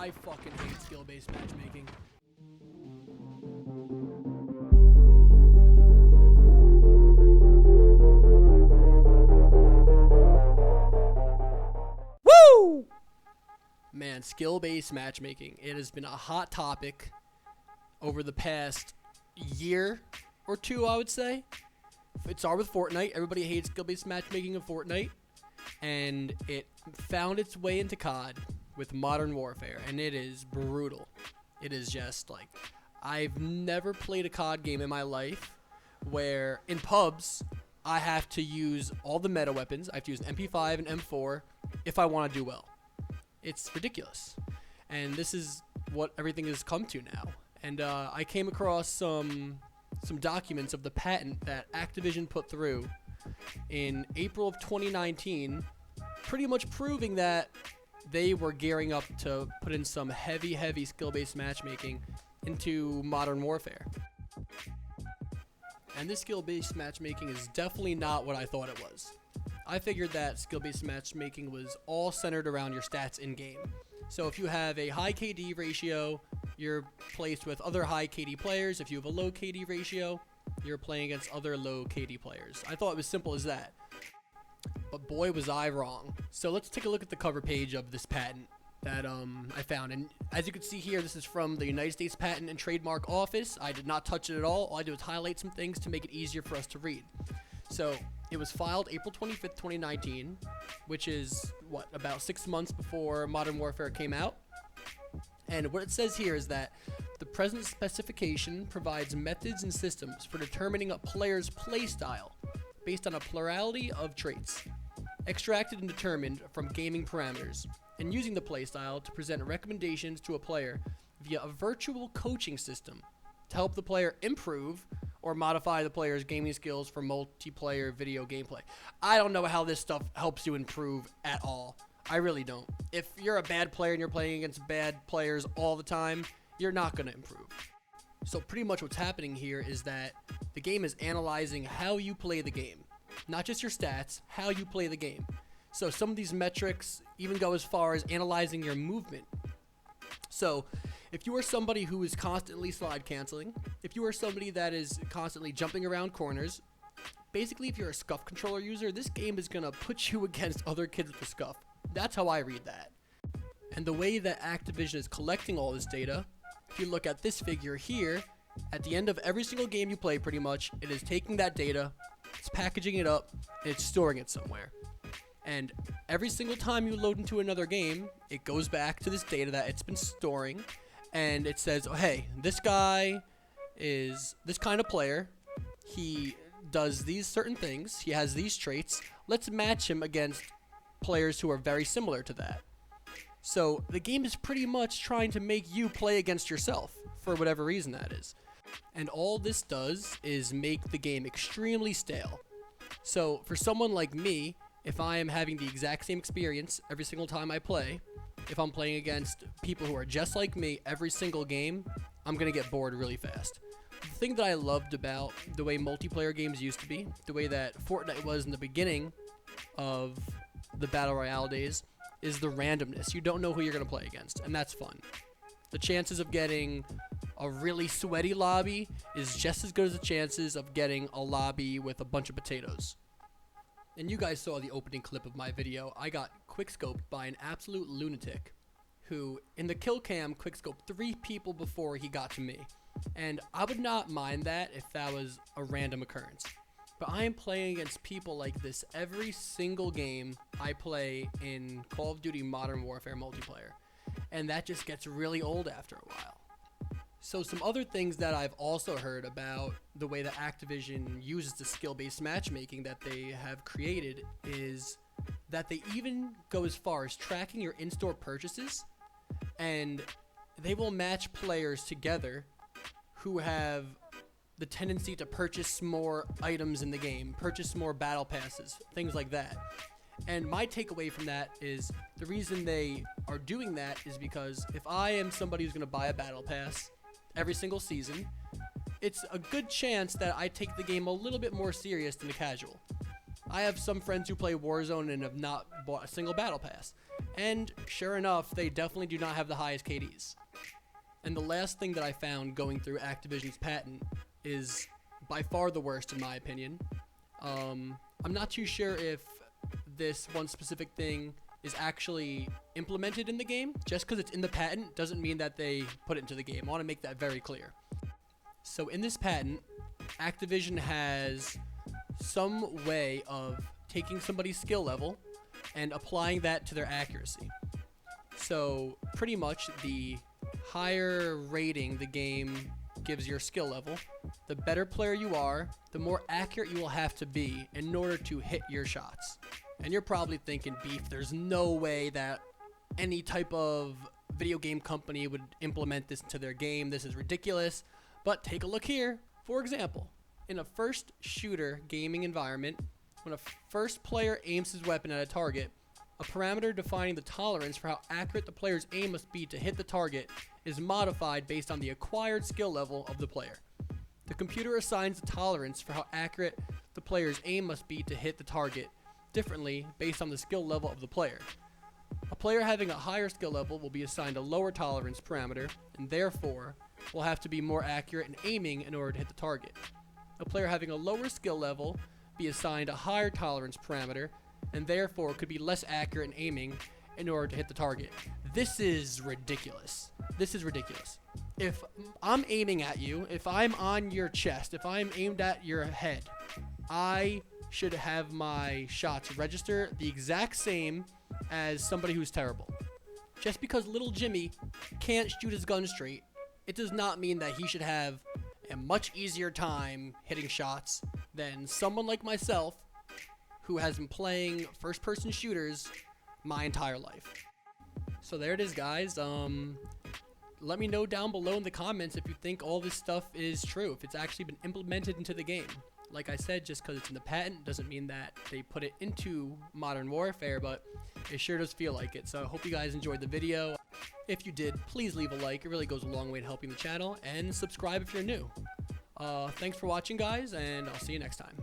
I fucking hate skill-based matchmaking. Woo! Man, skill-based matchmaking. It has been a hot topic over the past year or two, I would say. It started with Fortnite. Everybody hates skill-based matchmaking in Fortnite. And it found its way into COD with Modern Warfare. And it is brutal. It is just like, I've never played a COD game in my life where in pubs, I have to use all the meta weapons. I have to use an MP5 and M4 if I want to do well. It's ridiculous. And this is what everything has come to now. And I came across some documents of the patent that Activision put through in April of 2019, pretty much proving that they were gearing up to put in some heavy skill-based matchmaking into Modern Warfare. And this skill-based matchmaking is definitely not what I thought it was. I figured that skill-based matchmaking was all centered around your stats in-game. So if you have a high KD ratio, you're placed with other high KD players. If you have a low KD ratio, you're playing against other low KD players. I thought it was simple as that. But boy, was I wrong. So let's take a look at the cover page of this patent that I found. And as you can see here, this is from the United States Patent and Trademark Office. I did not touch it at all. All I did was highlight some things to make it easier for us to read. So it was filed April 25th, 2019, which is, about 6 months before Modern Warfare came out. And what it says here is that the present specification provides methods and systems for determining a player's playstyle based on a plurality of traits, extracted and determined from gaming parameters, and using the playstyle to present recommendations to a player via a virtual coaching system to help the player improve or modify the player's gaming skills for multiplayer video gameplay. I don't know how this stuff helps you improve at all. I really don't. If you're a bad player and you're playing against bad players all the time, you're not going to improve. So pretty much what's happening here is that the game is analyzing how you play the game. Not just your stats, how you play the game. So some of these metrics even go as far as analyzing your movement. So if you are somebody who is constantly slide canceling, if you are somebody that is constantly jumping around corners, basically if you're a scuff controller user, this game is going to put you against other kids with the scuff. That's how I read that. And the way that Activision is collecting all this data, if you look at this figure here, at the end of every single game you play pretty much, it is taking that data, it's packaging it up, and it's storing it somewhere. And every single time you load into another game, it goes back to this data that it's been storing, and it says, oh, hey, this guy is this kind of player, he does these certain things, he has these traits, let's match him against players who are very similar to that. So the game is pretty much trying to make you play against yourself, for whatever reason that is. And all this does is make the game extremely stale. So for someone like me, if I am having the exact same experience every single time I play, if I'm playing against people who are just like me every single game, I'm going to get bored really fast. The thing that I loved about the way multiplayer games used to be, the way that Fortnite was in the beginning of the Battle Royale days, is the randomness. You don't know who you're going to play against, and that's fun. The chances of getting a really sweaty lobby is just as good as the chances of getting a lobby with a bunch of potatoes. And you guys saw the opening clip of my video. I got quickscoped by an absolute lunatic who, in the kill cam, quickscoped 3 people before he got to me. And I would not mind that if that was a random occurrence. But I am playing against people like this every single game I play in Call of Duty Modern Warfare multiplayer. And that just gets really old after a while. So some other things that I've also heard about the way that Activision uses the skill-based matchmaking that they have created is that they even go as far as tracking your in-store purchases, and they will match players together who have the tendency to purchase more items in the game, purchase more battle passes, things like that. And my takeaway from that is the reason they are doing that is because if I am somebody who's going to buy a battle pass every single season, it's a good chance that I take the game a little bit more serious than a casual. I have some friends who play Warzone and have not bought a single battle pass. And sure enough, they definitely do not have the highest KDs. And the last thing that I found going through Activision's patent is by far the worst in my opinion. I'm not too sure if this one specific thing is actually implemented in the game. Just because it's in the patent doesn't mean that they put it into the game. I want to make that very clear. So in this patent, Activision has some way of taking somebody's skill level and applying that to their accuracy. So pretty much the higher rating the game gives your skill level, the better player you are, the more accurate you will have to be in order to hit your shots. And you're probably thinking, Beef, there's no way that any type of video game company would implement this into their game. This is ridiculous. But take a look here. For example, in a first shooter gaming environment, when a first player aims his weapon at a target, a parameter defining the tolerance for how accurate the player's aim must be to hit the target is modified based on the acquired skill level of the player. The computer assigns the tolerance for how accurate the player's aim must be to hit the target differently based on the skill level of the player. A player having a higher skill level will be assigned a lower tolerance parameter and therefore will have to be more accurate in aiming in order to hit the target. A player having a lower skill level be assigned a higher tolerance parameter and therefore could be less accurate in aiming in order to hit the target. This is ridiculous. This is ridiculous. If I'm aiming at you, if I'm on your chest, if I'm aimed at your head, I should have my shots register the exact same as somebody who's terrible. Just because little Jimmy can't shoot his gun straight, it does not mean that he should have a much easier time hitting shots than someone like myself who has been playing first-person shooters my entire life. So there it is, guys. Let me know down below in the comments if you think all this stuff is true, if it's actually been implemented into the game. Like I said, just because it's in the patent doesn't mean that they put it into Modern Warfare, but it sure does feel like it. So I hope you guys enjoyed the video. If you did, please leave a like. It really goes a long way to helping the channel. And subscribe if you're new. Thanks for watching, guys, and I'll see you next time.